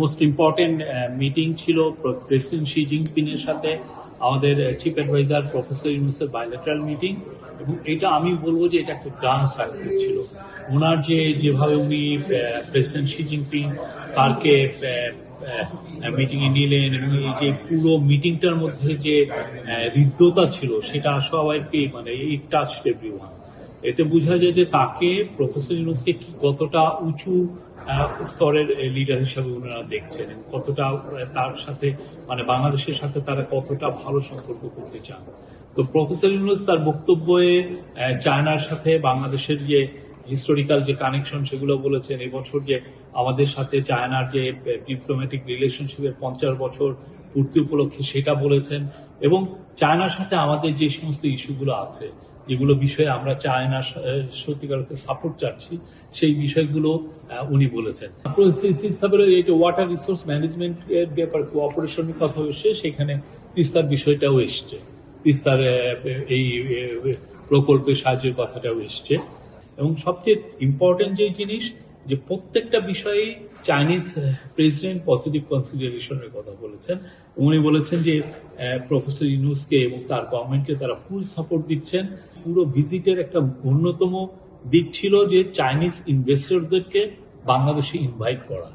Most important meeting ছিল president Xi জিনপিংয়ের সাথে আমাদের চিফ অ্যাডভাইজার প্রফেসর ইউনূসের বাইলেটারাল মিটিং, এবং এটা আমি বলবো যে এটা একটা গ্র্যান্ড সাকসেস ছিল। ওনার যেভাবে উনি প্রেসিডেন্ট শি জিনপিং স্যারকে মিটিংয়ে নিলেন, এবং এই যে পুরো মিটিংটার মধ্যে যে হৃদ্যতা ছিল সেটা সবাইকে মানে ইট টাচড এভরিওয়ান। এতে বোঝা যায় যে তাকে প্রফেসর ইউনূসকে কতটা উঁচু স্তরের লিডার হিসাবে ওনারা দেখছেন, এবং কতটা তার সাথে মানে বাংলাদেশের সাথে তারা কতটা ভালো সম্পর্ক করতে চান। তো প্রফেসর ইউনূস তার বক্তব্যে চায়নার সাথে বাংলাদেশের যে হিস্টোরিক্যাল যে কানেকশন সেগুলো বলেছেন। এবছর যে আমাদের সাথে চায়নার যে ডিপ্লোম্যাটিক রিলেশনশিপের 50 বছর পূর্তি উপলক্ষে সেটা বলেছেন, এবং চায়নার সাথে আমাদের যে সমস্ত ইস্যুগুলো আছে, যেগুলো বিষয়ে আমরা চায়না সত্যিকার অর্থে সাপোর্ট চাচ্ছি, সেই বিষয়গুলো উনি বলেছেন। তিস্তার ওয়াটার রিসোর্স ম্যানেজমেন্ট এর ব্যাপারে কোঅপারেশনের কথা এসছে, সেখানে তিস্তার বিষয়টাও এসছে, তিস্তার এই প্রকল্পের সাহায্যের কথাটাও এসছে। এবং সবচেয়ে ইম্পর্টেন্ট যে জিনিস, যে প্রত্যেকটা বিষয়ে চাইনিজ প্রেসিডেন্ট পজিটিভ কনসিডারেশনের কথা বলেছেন। উনি বলেছেন যে প্রফেসর ইউনূসকে এবং তার গভর্নমেন্টকে তারা ফুল সাপোর্ট দিচ্ছেন। পুরো ভিজিটের একটা অন্যতম দিক ছিল যে চাইনিজ ইনভেস্টরদেরকে বাংলাদেশে ইনভাইট করা।